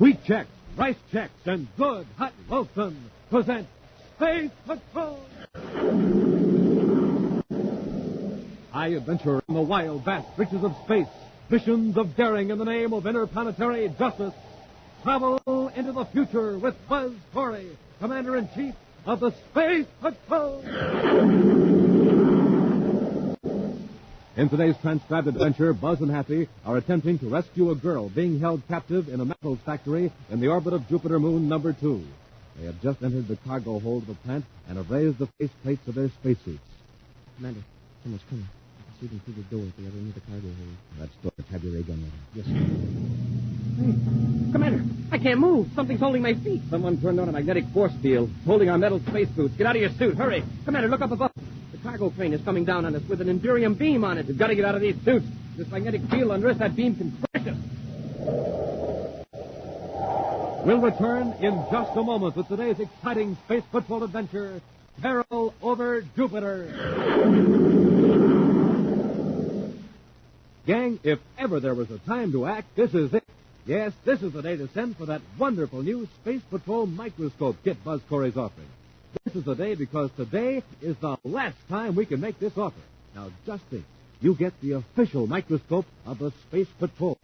Wheat checks, rice checks, and good hot lotion present Space Patrol. High adventure in the wild, vast reaches of space. Missions of daring in the name of interplanetary justice. Travel into the future with Buzz Corey, Commander-in-Chief of the Space Patrol. In today's transcribed adventure, Buzz and Happy are attempting to rescue a girl being held captive in a metals factory in the orbit of Jupiter moon number 2. They have just entered the cargo hold of the plant and have raised the face plates of their spacesuits. Commander, someone's coming. I can see them through the door at the other end of the cargo hold. That's George. Have your ray gun ready. Yes, sir. Hey, Commander, I can't move. Something's holding my feet. Someone turned on a magnetic force field, holding our metal spacesuits. Get out of your suit. Hurry. Commander, look up above. The cargo crane is coming down on us with an Endurium beam on it. We've got to get out of these suits. This magnetic field under us, that beam can crush us. We'll return in just a moment with today's exciting Space Patrol adventure, Peril over Jupiter. Gang, if ever there was a time to act, this is it. Yes, this is the day to send for that wonderful new Space Patrol microscope kit Buzz Corey's offering. This is the day because today is the last time we can make this offer. Now, just think. You get the official microscope of the Space Patrol.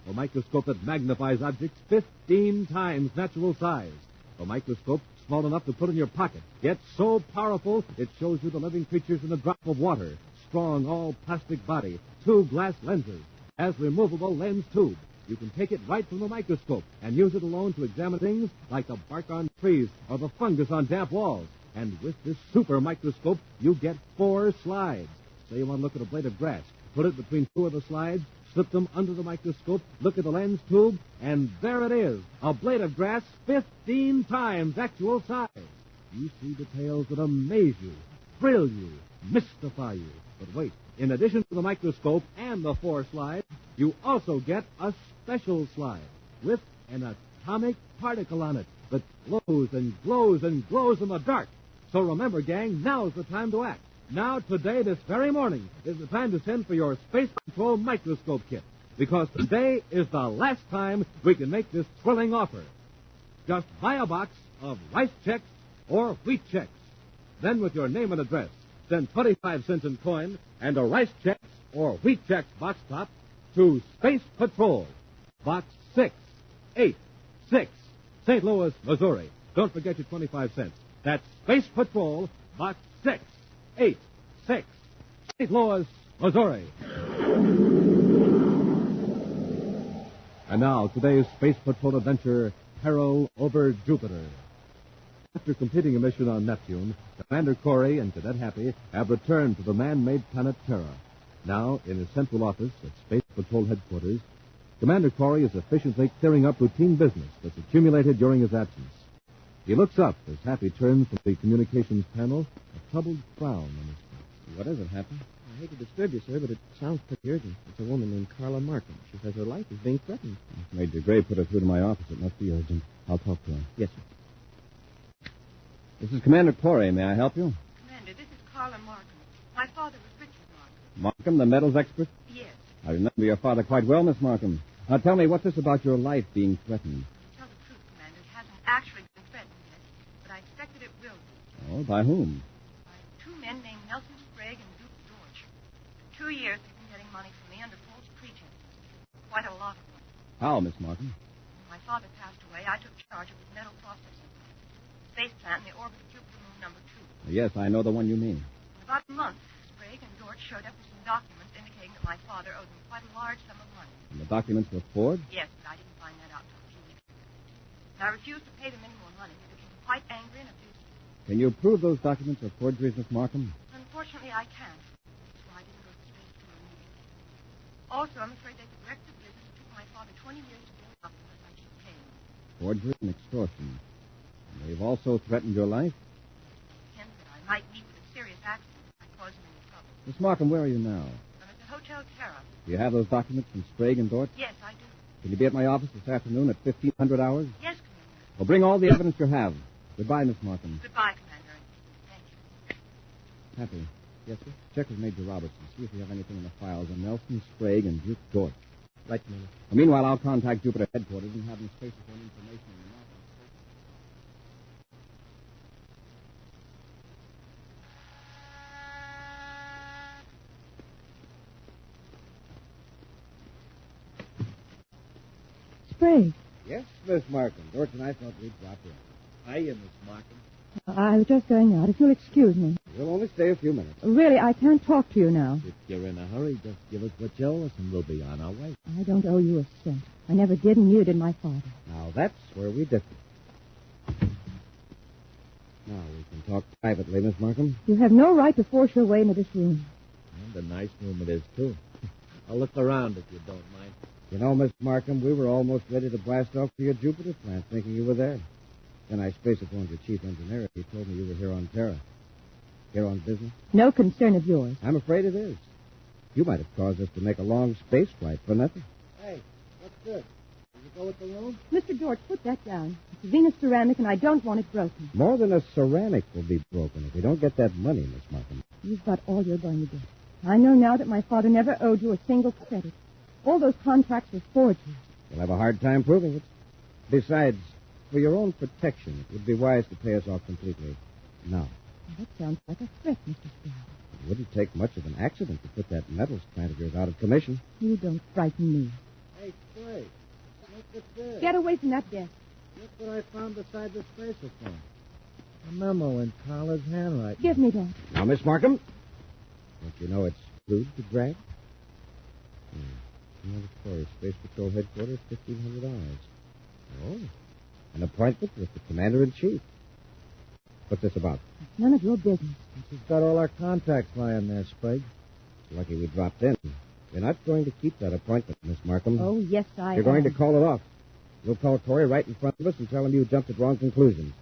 A microscope that magnifies objects 15 times natural size. A microscope small enough to put in your pocket, yet so powerful it shows you the living creatures in a drop of water. Strong, all-plastic body, 2 glass lenses, has removable lens tube. You can take it right from the microscope and use it alone to examine things like the bark on trees or the fungus on damp walls. And with this super microscope, you get 4 slides. Say you want to look at a blade of grass. Put it between 2 of the slides, slip them under the microscope, look at the lens tube, and there it is, a blade of grass 15 times actual size. You see details that amaze you, thrill you, mystify you. But wait, in addition to the microscope and the 4 slides, you also get a special slide with an atomic particle on it that glows and glows and glows in the dark. So remember, gang, now's the time to act. Now, today, this very morning, is the time to send for your Space Patrol microscope kit. Because today is the last time we can make this thrilling offer. Just buy a box of rice checks or wheat checks. Then, with your name and address, send 25 cents in coin and a rice checks or wheat checks box top to Space Patrol, Box 686, St. Louis, Missouri. Don't forget your 25 cents. That's Space Patrol, Box 686, St. Louis, Missouri. And now, today's Space Patrol adventure, Peril over Jupiter. After completing a mission on Neptune, Commander Corey and Cadet Happy have returned to the man-made planet Terra. Now, in his central office at Space Patrol headquarters, Commander Corey is efficiently clearing up routine business that's accumulated during his absence. He looks up as Happy turns from the communications panel, a troubled frown on his face. What is it, Happy? I hate to disturb you, sir, but it sounds pretty urgent. It's a woman named Carla Markham. She says her life is being threatened. Major Gray put her through to my office. It must be urgent. I'll talk to her. Yes, sir. This is Commander Corey. May I help you? Commander, this is Carla Markham. My father was Richard Markham. Markham, the metals expert? Yes. I remember your father quite well, Miss Markham. Now tell me, what's this about your life being threatened? To tell the truth, Commander, it hasn't actually been threatened yet, but I expect that it will be. Oh, by whom? By 2 men named Nelson Sprague and Duke George. For 2 years, they've been getting money from me under false pretenses. Quite a lot of money. How, Miss Markham? When my father passed away, I took charge of his metal processing plant, the space plant in the orbit of Jupiter moon number 2. Yes, I know the one you mean. In about a month, Sprague and George showed up with some documents indicating that my father owed them quite a large sum of money. And the documents were forged? Yes, but I didn't find that out until a few weeks ago. And I refused to pay them any more money. They became quite angry and abusive. Can you prove those documents are forgeries, Miss Markham? Unfortunately, I can't. That's why I didn't go to space to immediately. Also, I'm afraid they could wreck the business. It took my father 20 years to build up unless I keep paying. Forgery and extortion. And they've also threatened your life? Hint that I might meet with a serious accident if I cause him any trouble. Miss Markham, where are you now? I'm at the Hotel Terra. Do you have those documents from Sprague and Dort? Yes, I do. Can you be at my office this afternoon at 1500 hours? Yes, Commander. Well, bring all the evidence you have. Goodbye, Miss Markham. Goodbye, Commander. Thank you. Happy. Yes, sir? Check with Major Robertson. See if we have anything in the files on Nelson, Sprague, and Duke Dort. Right, Commander. Meanwhile, I'll contact Jupiter headquarters and have them space phone information on the map. Sprague, Yes, Miss Markham. George and I thought we'd drop in. Hiya, Miss Markham. I was just going out. If you'll excuse me. We'll only stay a few minutes. Really, I can't talk to you now. If you're in a hurry, just give us what you owe us and we'll be on our way. I don't owe you a cent. I never did, and neither did my father. Now, that's where we differ. Now, we can talk privately, Miss Markham. You have no right to force your way into this room. And a nice room it is, too. I'll look around if you don't mind. You know, Miss Markham, we were almost ready to blast off to your Jupiter plant, thinking you were there. Then I space-phoned your chief engineer. He told me you were here on Terra. Here on business? No concern of yours. I'm afraid it is. You might have caused us to make a long space flight for nothing. Hey, what's this? Did you go with the room? Mr. George, put that down. It's Venus ceramic, and I don't want it broken. More than a ceramic will be broken if we don't get that money, Miss Markham. You've got all you're going to get. I know now that my father never owed you a single credit. All those contracts were forged. You'll have a hard time proving it. Besides, for your own protection, it would be wise to pay us off completely. Now. That sounds like a threat, Mr. Sprague. It wouldn't take much of an accident to put that metals plant of yours out of commission. You don't frighten me. Hey, Sprague, look at this. Get away from that desk. Look what I found beside the spacer phone. A memo in Carla's handwriting. Give me that. Now, Miss Markham, don't you know it's food to drag? Mandatory Space Patrol Headquarters, $1,500. Oh, an appointment with the Commander-in-Chief. What's this about? It's none of your business. She's got all our contacts lying there, Sprague. Lucky we dropped in. You're not going to keep that appointment, Miss Markham. Oh, yes, I You're going am. to call it off. You'll call Corey right in front of us and tell him you jumped at wrong conclusions.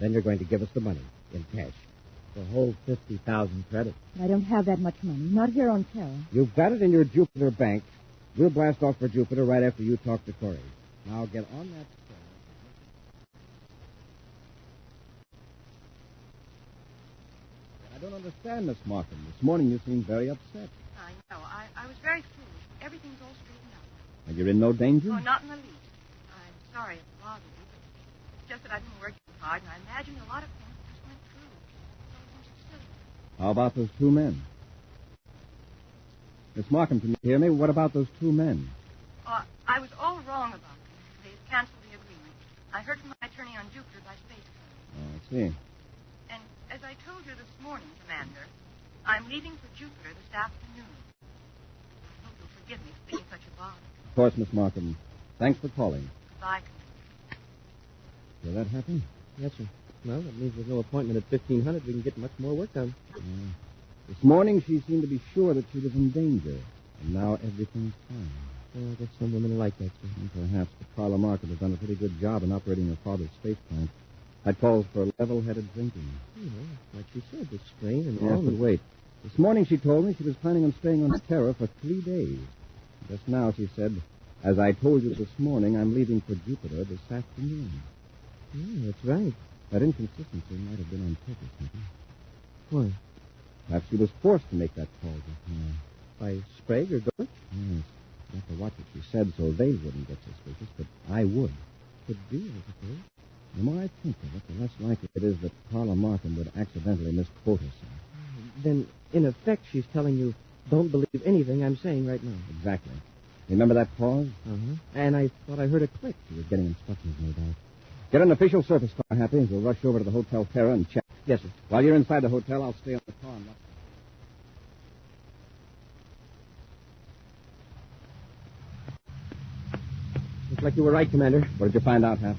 Then you're going to give us the money in cash. The whole 50,000 credit. I don't have that much money. Not here on Terra. You've got it in your Jupiter bank. We'll blast off for Jupiter right after you talk to Corey. Now get on that phone. I don't understand, Miss Markham. This morning you seemed very upset. I know. I was very foolish. Everything's all straightened out. And you're in no danger? Oh, not in the least. I'm sorry it bothered you, but it's just that I've been working hard, and I imagine a lot of things just went through. So it was silly. How about those two men? Miss Markham, can you hear me? What about those two men? Oh, I was all wrong about them. They've canceled the agreement. I heard from my attorney on Jupiter by space phone. Oh, I see. And as I told you this morning, Commander, I'm leaving for Jupiter this afternoon. I hope you'll forgive me for being such a bother. Of course, Miss Markham. Thanks for calling. Goodbye, Commander. Will that happen? Yes, sir. Well, that means there's no appointment at 1500. We can get much more work done. This morning she seemed to be sure that she was in danger. And now everything's fine. Well, I guess some women are like that, sir. And perhaps the Carla Market has done a pretty good job in operating her father's space plant. That calls for level-headed thinking. You know, like she said, the strain and Yes, all. but wait. This morning she told me she was planning on staying on Terra for 3 days. Just now she said, as I told you this morning, I'm leaving for Jupiter this afternoon. Yeah, that's right. That inconsistency might have been on purpose, maybe. Why? Perhaps she was forced to make that call just now. By Sprague or George? Yes. You have to watch what she said so they wouldn't get suspicious, but I would. Could be, I suppose. The more I think of it, the less likely it is that Carla Markham would accidentally misquote herself. Then, in effect, she's telling you, don't believe anything I'm saying right now. Exactly. Remember that pause? Uh-huh. And I thought I heard a click. She was getting instructions, no doubt. Get an official service car, Happy. We'll rush over to the Hotel Terra and check. Yes, sir. While you're inside the hotel, I'll stay on the car and watch. Looks like you were right, Commander. What did you find out, Hap?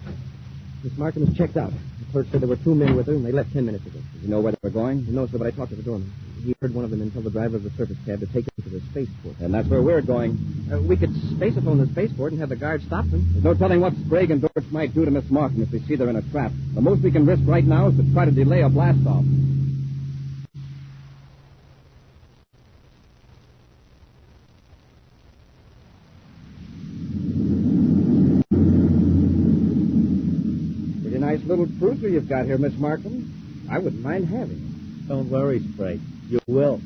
Miss Markham is checked out. The clerk said there were 2 men with her, and they left 10 minutes ago. Did you know where they were going? No, sir, but I talked to the doorman. He heard one of the men tell the driver of the surface cab to take them to the spaceport. And that's where we're going. We could space-phone the spaceport and have the guard stop them. There's no telling what Sprague and George might do to Miss Markham if they see they're in a trap. The most we can risk right now is to try to delay a blast-off. Pretty nice little cruiser you've got here, Miss Markham. I wouldn't mind having it. Don't worry, Sprague. You will.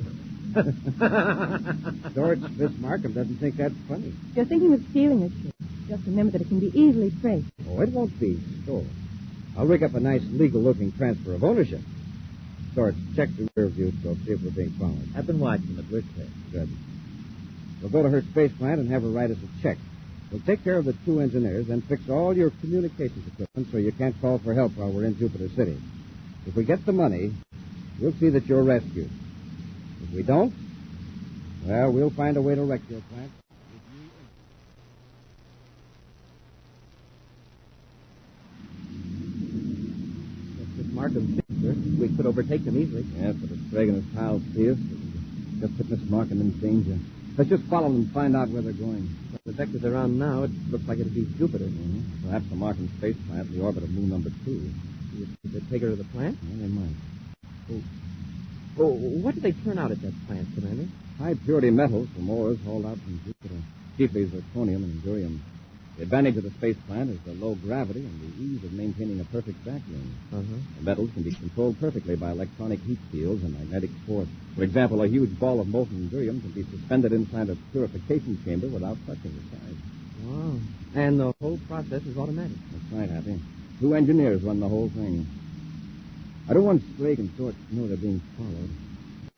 George, Miss Markham doesn't think that's funny. You're thinking of stealing a ship. Just remember that it can be easily traced. Oh, it won't be stolen. I'll rig up a nice legal-looking transfer of ownership. George, check the rear view scope, see if we're being followed. I've been watching it. We're clear. Good. We'll go to her space plant and have her write us a check. We'll take care of the 2 engineers and fix all your communications equipment so you can't call for help while we're in Jupiter City. If we get the money, we'll see that you're rescued. If we don't, well, we'll find a way to wreck your plant. Miss Markham, sir. We could overtake them easily. Yes, but if Sprague and his pals see us, it'll just put Miss Markham in danger. Let's just follow them and find out where they're going. Well, the vector they're on now, it looks like it'll be Jupiter. Mm-hmm. Perhaps the Markham space plant in the orbit of moon number 2. You think they'd take her to the plant? Yeah, they might. Oh, what do they turn out at that plant, Commander? High-purity metals from ores hauled out from Jupiter, chiefly zirconium and indurium. The advantage of the space plant is the low gravity and the ease of maintaining a perfect vacuum. The metals can be controlled perfectly by electronic heat fields and magnetic force. For example, a huge ball of molten indurium can be suspended inside a purification chamber without touching the side. Wow. And the whole process is automatic. That's right, Happy. 2 engineers run the whole thing. I don't want Sprague and George to know they're being followed.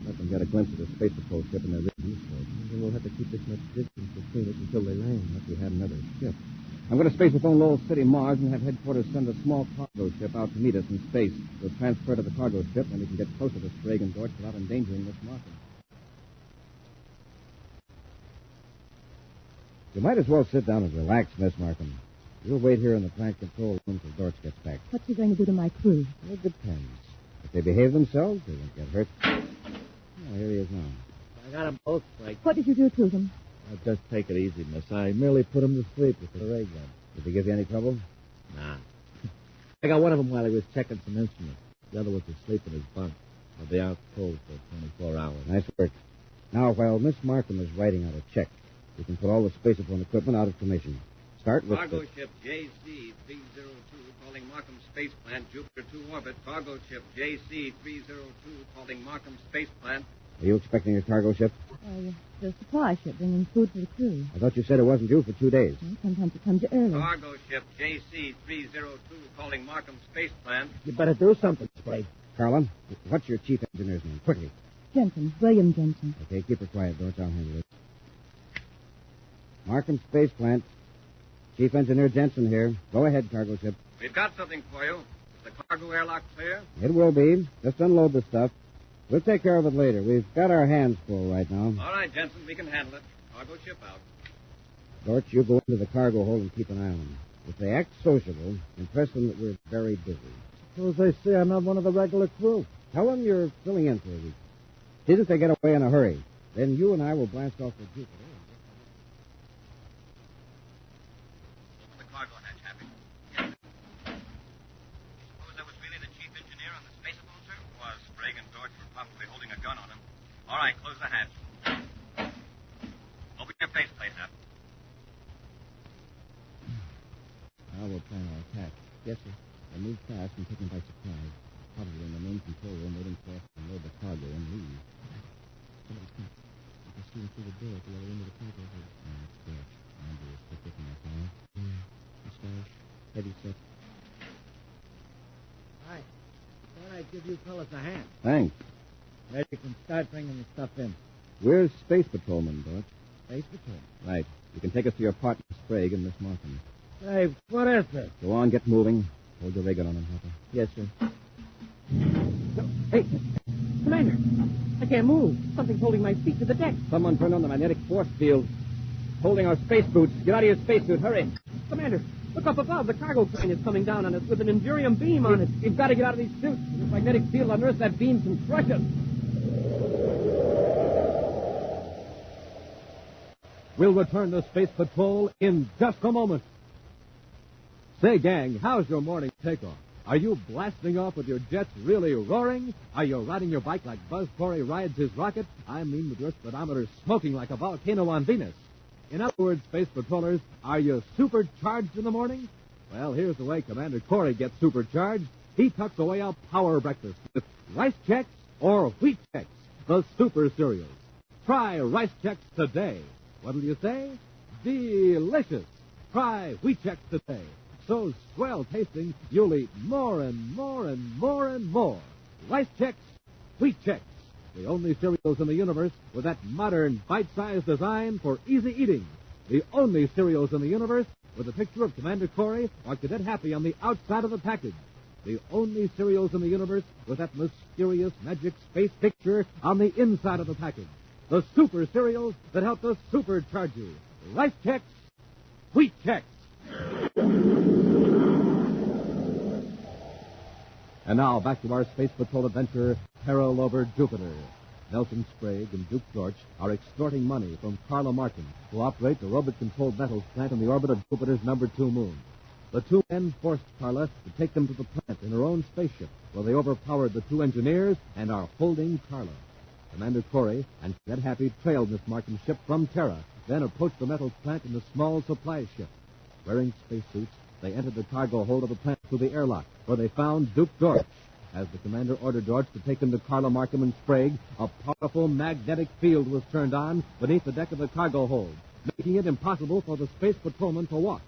Let them get a glimpse of the space patrol ship and their review scope. Then we'll have to keep this much distance between us until they land. Unless we had another ship. I'm going to spacephone Lowell City, Mars, and have headquarters send a small cargo ship out to meet us in space. We'll transfer to the cargo ship, and we can get closer to Sprague and George without endangering Miss Markham. You might as well sit down and relax, Miss Markham. We'll wait here in the plant control room until George gets back. What's he going to do to my crew? It depends. If they behave themselves, they won't get hurt. Oh, here he is now. I got them both, Frank. What did you do to them? Just take it easy, miss. I merely put him to sleep with the ray gun. Did he give you any trouble? Nah. I got one of them while he was checking some instruments. The other was asleep in his bunk. I'll be out cold for 24 hours. Nice work. Now, while Miss Markham is writing out a check, we can put all the spacephone equipment out of commission. Start with Cargo ship JC-302 calling Markham Space Plant, Jupiter 2 orbit. Cargo ship JC-302 calling Markham Space Plant. Are you expecting a cargo ship? The supply ship bringing food for the crew. I thought you said it wasn't due for 2 days. Well, sometimes it comes early. Cargo ship JC-302 calling Markham Space Plant. You better do something, Sprague. Carla, what's your chief engineer's name? Quickly. Jensen, William Jensen. Okay, keep her quiet, George. I'll handle it. Markham Space Plant. Chief Engineer Jensen here. Go ahead, cargo ship. We've got something for you. Is the cargo airlock clear? It will be. Just unload the stuff. We'll take care of it later. We've got our hands full right now. All right, Jensen, we can handle it. Cargo ship out. George, you go into the cargo hold and keep an eye on them. If they act sociable, impress them that we're very busy. Suppose they say I'm not one of the regular crew. Tell them you're filling in for a week. See that they get away in a hurry. Then you and I will blast off for Jupiter. Open the cargo hatch, Happy. Yes. Suppose that was really the chief engineer on the spacephone, sir? Was. Sprague and George were probably holding a gun on him. All right, close the hatch. Open your faceplate, Hap. Now we'll plan our attack. Yes, sir. We'll move fast and take them by surprise. Probably in the main control room waiting for us to load the cargo and leave. Somebody's come. I can see him through the door at the other end of the cargo hold. That's good. Andrew is still kicking us out. Mustache. Heavy set. Hi. Thought I'd give you fellas a hand. Thanks. Maybe you can start bringing the stuff in. We're space patrolmen, George. Space patrol. Right. You can take us to your partner, Sprague, and Miss Markham. Hey, what is this? Go on, get moving. Hold your ray gun on him, Hopper. Yes, sir. Hey, Commander, I can't move. Something's holding my feet to the deck. Someone turned on the magnetic force field. Holding our space boots. Get out of your spacesuit. Hurry. Commander, look up above. The cargo crane is coming down on us with an indurium beam on it. We've got to get out of these suits. This magnetic field on Earth, that beam can crush us. We'll return to Space Patrol in just a moment. Say, gang, how's your morning takeoff? Are you blasting off with your jets really roaring? Are you riding your bike like Buzz Corey rides his rocket? I mean with your speedometer smoking like a volcano on Venus. In other words, Space Patrollers, are you supercharged in the morning? Well, here's the way Commander Corey gets supercharged. He tucks away a power breakfast with rice checks or wheat checks, the super cereals. Try Rice Chex today. What'll you say? Delicious. Try Wheat Chex today. So swell tasting, you'll eat more and more and more and more. Rice Chex, Wheat Chex. The only cereals in the universe with that modern, bite-sized design for easy eating. The only cereals in the universe with a picture of Commander Corey or Cadet Happy on the outside of the package. The only cereals in the universe with that mysterious magic space picture on the inside of the package. The super cereals that help to supercharge you. Rice Chex, Wheat Chex. And now back to our Space Patrol adventure, Peril over Jupiter. Nelson Sprague and Duke George are extorting money from Carla Markham, who operate the robot-controlled metals plant in the orbit of Jupiter's number 2 moon. The two men forced Carla to take them to the plant in her own spaceship, where they overpowered the 2 engineers and are holding Carla. Commander Corey and Cadet Happy trailed Miss Markham's ship from Terra, then approached the metals plant in a small supply ship. Wearing spacesuits, they entered the cargo hold of the plant through the airlock, where they found Duke George. As the commander ordered George to take them to Carla Markham and Sprague, a powerful magnetic field was turned on beneath the deck of the cargo hold, making it impossible for the space patrolmen to walk.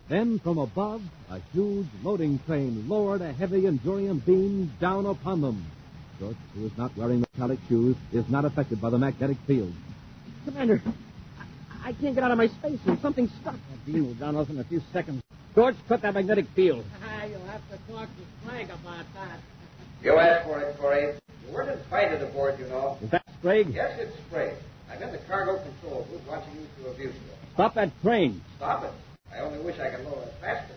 Then, from above, a huge loading train lowered a heavy Endurium beam down upon them. George, who is not wearing metallic shoes, is not affected by the magnetic field. Commander, I can't get out of my spacesuit. Something's stuck. That beam will down us in a few seconds. George, cut that magnetic field. You'll have to talk to Sprague about that. You asked for it, Corey. You weren't invited aboard, you know. Is that Sprague? Yes, it's Sprague. I'm in the cargo control booth watching you through a viewscope. Stop that train. Stop it. I only wish I could lower it faster.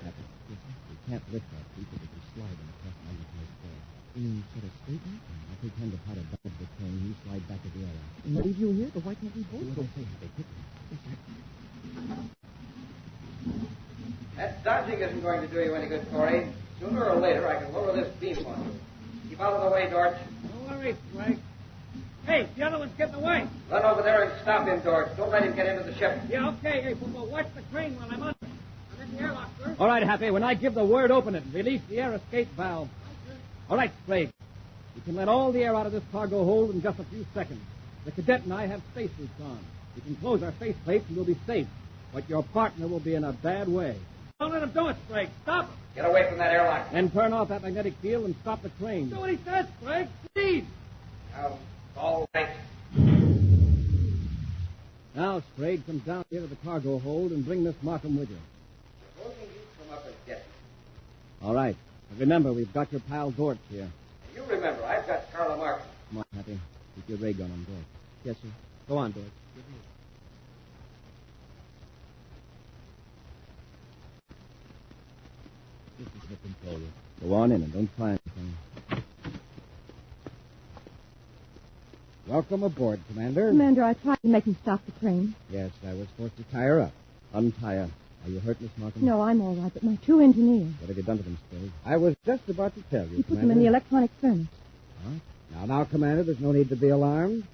We can't lift that because it will slide in across magnetized floor. Instead of straightening, I'll pretend to pot a dog the train and you slide back to the airlock. And leave you here, but why can't we both Do go? what I say, they pick me. That dodging isn't going to do you any good, Corey. Sooner or later, I can lower this beam on you. Keep out of the way, Dorch. Don't worry, Sprague. Hey, the other one's getting away. Run over there and stop him, Dorch. Don't let him get into the ship. Yeah, okay. Hey, but watch the crane while I'm under. I'm in the airlock, sir. All right, Happy. When I give the word, open it and release the air escape valve. All right, Sprague. You can let all the air out of this cargo hold in just a few seconds. The cadet and I have spacesuits on. We can close our face plates and we'll be safe. But your partner will be in a bad way. Don't let him do it, Sprague. Stop him. Get away from that airlock. Then turn off that magnetic field and stop the train. Do what he says, Sprague. Please. All right. Now, Sprague, come down here to the cargo hold and bring Miss Markham with you. Supposing you come up and get me. All right. But remember, we've got your pal Dorch here. And you remember, I've got Carla Markham. Come on, Happy. Keep your ray gun on Dorch. Yes, sir. Go on, Dorch. This is the control room. Go on in and don't try anything. Welcome aboard, Commander. Commander, I tried to make him stop the train. Yes, I was forced to tie her up. Untie her. Are you hurt, Miss Markham? No, I'm all right, but my 2 engineers. What have you done to them, Sprague? I was just about to tell you, You put Commander. them in the electronic furnace. Huh? Now, Commander, there's no need to be alarmed.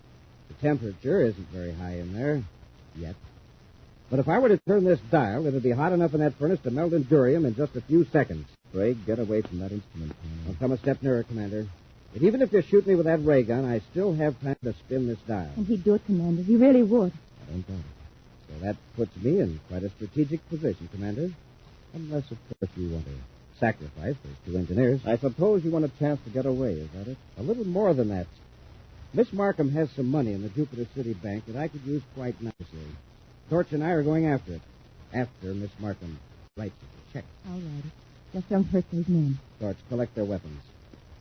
The temperature isn't very high in there yet. But if I were to turn this dial, it would be hot enough in that furnace to melt Endurium in just a few seconds. Sprague, get away from that instrument. I'll come a step nearer, Commander. But even if you shoot me with that ray gun, I still have time to spin this dial. And he'd do it, Commander. He really would. I don't doubt it. So that puts me in quite a strategic position, Commander. Unless, of course, you want to sacrifice those 2 engineers. I suppose you want a chance to get away, is that it? A little more than that. Miss Markham has some money in the Jupiter City Bank that I could use quite nicely. Torch and I are going after it. After Miss Markham writes us a check. All right. Just don't hurt those men. Torch, collect their weapons.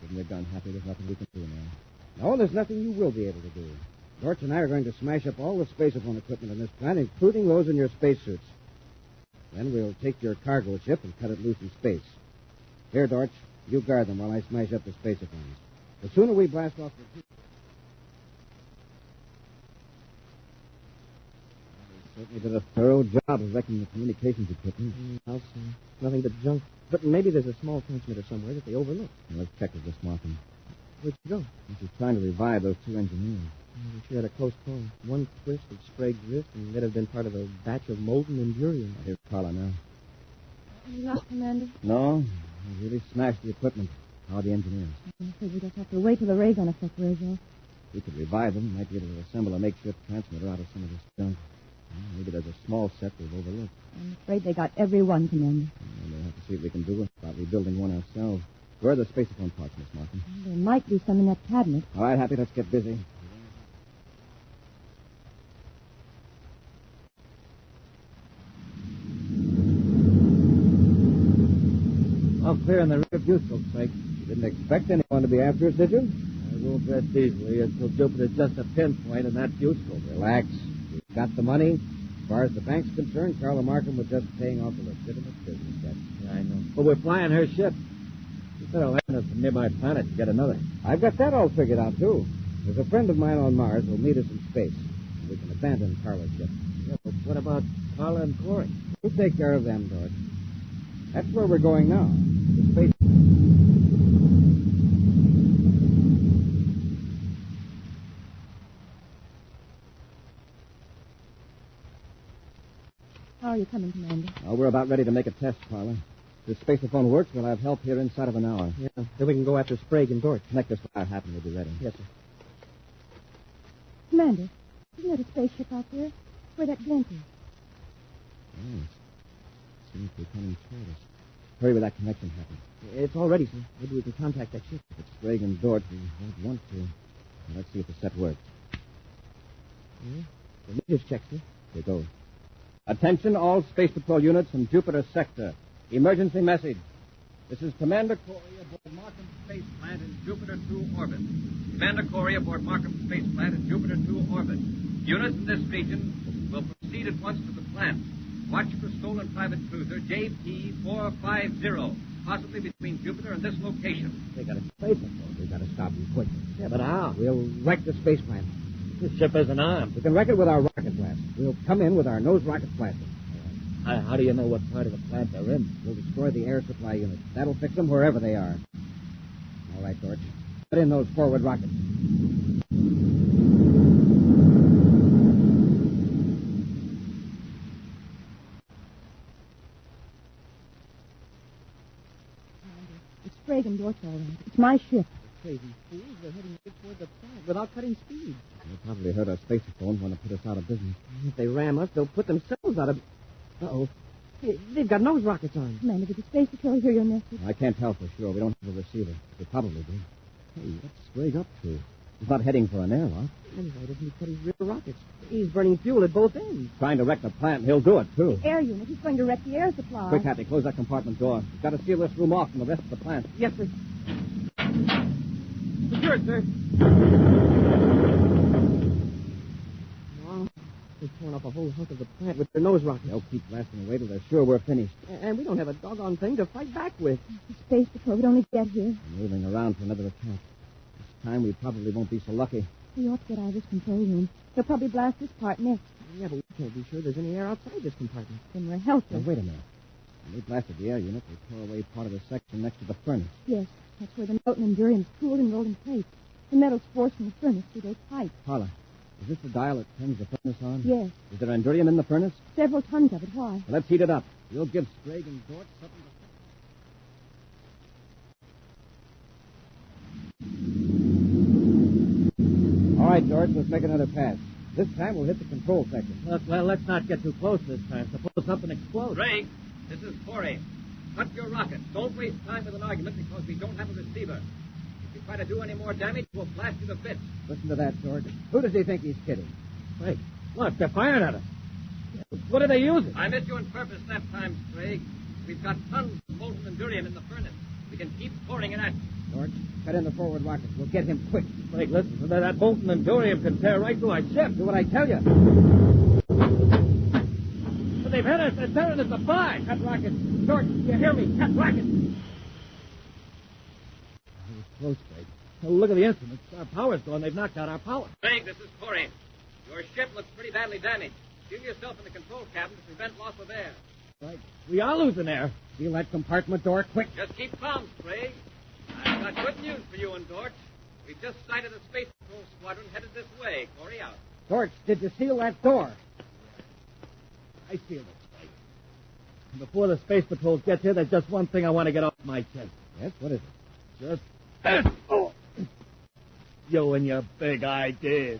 Give them their gun, Happy. There's nothing we can do now. No, there's nothing you will be able to do. Torch and I are going to smash up all the spacephone equipment in this plant, including those in your spacesuits. Then we'll take your cargo ship and cut it loose in space. Here, Dorch, you guard them while I smash up the spacephones. The sooner we blast off the... Certainly did a thorough job of wrecking the communications equipment. I'll see. Nothing but junk. But maybe there's a small transmitter somewhere that they overlooked. Now, let's check with Miss Markham. Where'd you go? She's trying to revive those 2 engineers. We sure had a close call. One twist of Sprague's wrist, and they'd have been part of a batch of molten Endurium. Here's Carla now. Enough, Commander. No, we really smashed the equipment. How are the engineers? I'm afraid we just have to wait till the ray gun effect wears off. We could revive them. Might be able to assemble a makeshift transmitter out of some of this junk. Maybe there's a small set we've overlooked. I'm afraid they got every one, Commander. We'll have to see what we can do about rebuilding one ourselves. Where are the spacephone parts, Miss Markham? There might be some in that cabinet. All right, Happy, let's get busy. All clear in the rear view scope, Frank. You didn't expect anyone to be after us, did you? I won't rest easily until Jupiter's just a pinpoint in that view scope. Relax. We've got the money. As far as the bank's concerned, Carla Markham was just paying off a legitimate business debt. Yeah, I know. But we're flying her ship. You better land us a nearby planet to get another. I've got that all figured out, too. There's a friend of mine on Mars who'll meet us in space. We can abandon Carla's ship. Yeah, but what about Carla and Corey? We'll take care of them, George. That's where we're going now. To space. How are you coming, Commander? Oh, we're about ready to make a test, Carla. If the spaceophone works, we'll have help here inside of an hour. Yeah, then we can go after Sprague and Dort. Connect us wire happen to be ready. Yes, sir. Commander, isn't that a spaceship out there? Where that glint is? Yes. Seems to be coming toward us. Hurry with that connection, Happy. It's all ready, sir. Maybe we can contact that ship. If it's Sprague and Dort, we won't want to. Now, let's see if the set works. Yeah. The meters check, sir. Here goes. Attention, all Space Patrol units from Jupiter sector. Emergency message. This is Commander Corey aboard Markham Space Plant in Jupiter 2 orbit. Commander Corey aboard Markham Space Plant in Jupiter 2 orbit. Units in this region will proceed at once to the plant. Watch for stolen private cruiser JP-450, possibly between Jupiter and this location. They got a spaceophone. We've got to stop them quick. Yeah, but how? We'll wreck the space plant. This ship isn't armed. We can wreck it with our rocket blast. We'll come in with our nose rockets blasting. How do you know what part of the plant they're in? We'll destroy the air supply units. That'll fix them wherever they are. All right, George. Put in those forward rockets. It's Sprague and Dort, all right. It's my ship. Crazy fools. They're heading right toward the plant without cutting speed. They probably heard our spacephones want to put us out of business. If they ram us, they'll put themselves out of... Uh-oh. Hey, they've got nose rockets on. Commander, did the Space Patrol hear your message? I can't tell for sure. We don't have a receiver. They probably do. Hey, what's Sprague up to? He's not heading for an airlock. Then why doesn't he cut his rear rockets? He's burning fuel at both ends. Trying to wreck the plant. He'll do it, too. Air unit. He's going to wreck the air supply. Quick, Happy. Close that compartment door. We've got to seal this room off from the rest of the plant. Yes, sir. Sure, sir. They've torn up a whole hunk of the plant with their nose rockets. They'll keep blasting away till they're sure we're finished. And we don't have a doggone thing to fight back with. The Space Patrol would only get here. We're moving around for another attack. This time we probably won't be so lucky. We ought to get out of this control room. They'll probably blast this part next. Yeah, but we can't be sure there's any air outside this compartment. Then we're helpless. Now, wait a minute. When they blasted the air unit, they tore away part of the section next to the furnace. Yes, that's where the molten endurium's cooled and rolled in place. The metal's forced from the furnace through those pipes. Carla, is this the dial that turns the furnace on? Yes. Is there endurium in the furnace? Several tons of it. Why? Well, let's heat it up. We'll give Sprague and Dort something to... All right, George, let's make another pass. This time we'll hit the control section. Look, well, let's not get too close this time. Suppose something explodes. Sprague, this is Corey. Cut your rockets. Don't waste time with an argument because we don't have a receiver. If you try to do any more damage, we'll blast you to bits. Listen to that, George. Who does he think he's kidding? Hey, look, they're firing at us. What are they using? I missed you on purpose that time, Sprague. We've got tons of molten endurium in the furnace. We can keep pouring it at you. George, cut in the forward rockets. We'll get him quick. Hey, listen, that molten endurium can tear right through our ship. Do what I tell you. But they've hit us. They're tearing us apart. Cut rockets. George, you hear me? Cut rockets. That was close, Sprague. Oh, look at the instruments. Our power's gone. They've knocked out our power. Sprague, this is Corey. Your ship looks pretty badly damaged. Seal yourself in the control cabin to prevent loss of air. Right. We are losing air. Seal that compartment door quick. Just keep calm, Sprague. I've got good news for you and Dort. We've just sighted a Space Patrol squadron headed this way. Corey out. George, did you seal that door? I feel it, Sprague. And before the Space Patrol gets here, there's just one thing I want to get off my chest. Yes, what is it? Just... You and your big ideas.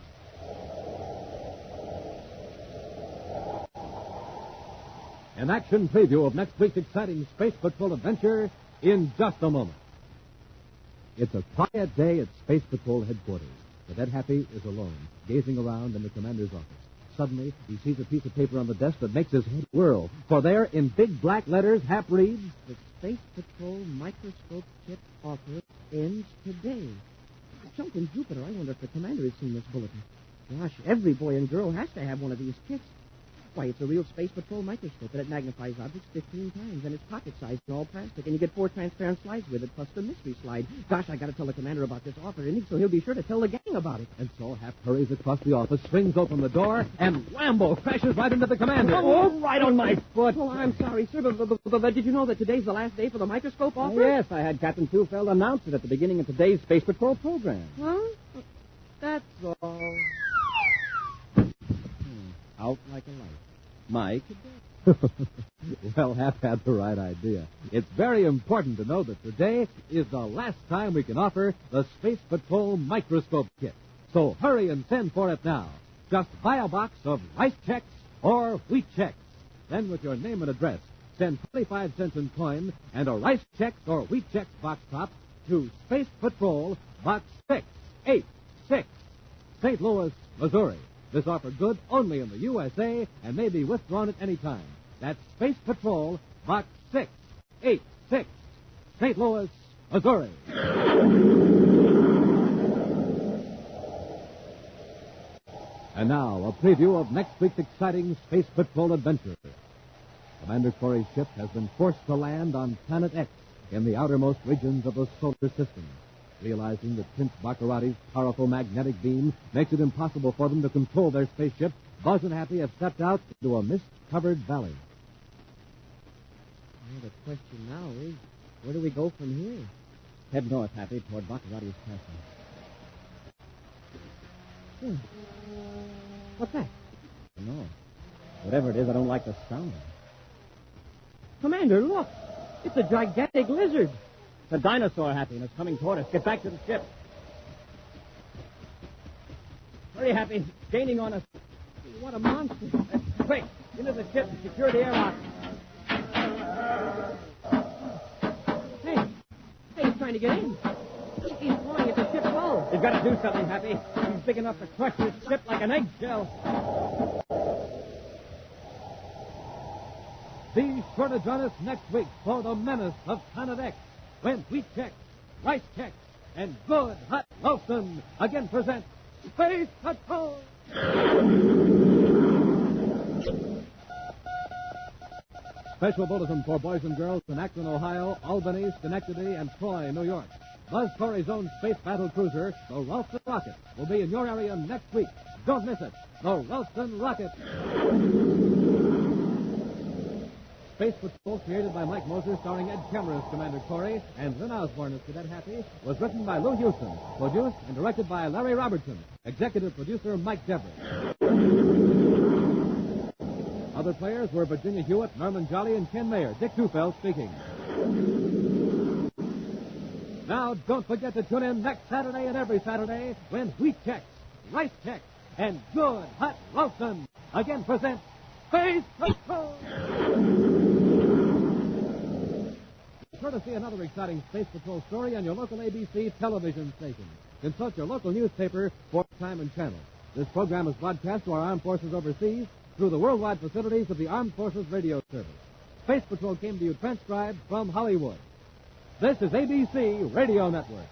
An action preview of next week's exciting Space Patrol adventure in just a moment. It's a quiet day at Space Patrol headquarters. Cadet Happy is alone, gazing around in the commander's office. Suddenly, he sees a piece of paper on the desk that makes his head whirl. For there, in big black letters, Hap reads, "The Space Patrol microscope kit offer ends today." Jumped in Jupiter. I wonder if the commander has seen this bulletin. Gosh, every boy and girl has to have one of these kits. Why, it's a real Space Patrol microscope, and it magnifies objects 15 times, and it's pocket-sized and all plastic, and you get 4 transparent slides with it, plus the mystery slide. Gosh, I got to tell the commander about this offer, so he'll be sure to tell the gang about it. And so Hap hurries across the office, swings open the door, and whammo, crashes right into the commander. Oh, right on my foot. Oh, I'm sorry, sir, but did you know that today's the last day for the microscope offer? Yes, I had Captain Tufeld announce it at the beginning of today's Space Patrol program. Huh? That's all. Out like a light. My cadet. Well, Hap had the right idea. It's very important to know that today is the last time we can offer the Space Patrol microscope kit. So hurry and send for it now. Just buy a box of rice checks or wheat checks. Then with your name and address, send 25 cents in coin and a rice checks or wheat checks box top to Space Patrol Box 686, St. Louis, Missouri. This offer good only in the USA and may be withdrawn at any time. That's Space Patrol, Box 686, St. Louis, Missouri. And now, a preview of next week's exciting Space Patrol adventure. Commander Corey's ship has been forced to land on Planet X in the outermost regions of the solar system. Realizing that Prince Baccarati's powerful magnetic beam makes it impossible for them to control their spaceship, Buzz and Happy have stepped out into a mist-covered valley. Well, the question now is, where do we go from here? Head north, Happy, toward Baccarati's castle. What's that? No. Whatever it is, I don't like the sound of it. Commander, look. It's a gigantic lizard. It's a dinosaur, Happy, and it's coming toward us. Get back to the ship. Hurry, Happy. It's gaining on us. What a monster. Quick, into the ship and secure the airlock. Hey, he's trying to get in. He's flying at the ship's hull. You've got to do something, Happy. He's big enough to crush this ship like an eggshell. Be sure to join us next week for the menace of Planet X, when wheat checks, rice checks, and good hot Wilson again present Space Patrol. Special bulletin for boys and girls in Akron, Ohio, Albany, Schenectady, and Troy, New York. Buzz Corey's own space battle cruiser, the Ralston Rocket, will be in your area next week. Don't miss it. The Ralston Rocket. Space Patrol, created by Mike Moser, starring Ed Kemmer as Commander Corey and Lynn Osborne as Cadet Happy, was written by Lou Houston, produced and directed by Larry Robertson, executive producer Mike Dever. Other players were Virginia Hewitt, Norman Jolly, and Ken Mayer. Dick Tufeld speaking. Now, don't forget to tune in next Saturday and every Saturday when wheat checks, rice checks, and good hot Wilson again present Space Patrol. Be sure to see another exciting Space Patrol story on your local ABC television station. Consult your local newspaper for time and channel. This program is broadcast to our armed forces overseas through the worldwide facilities of the Armed Forces Radio Service. Space Patrol came to you transcribed from Hollywood. This is ABC Radio Network.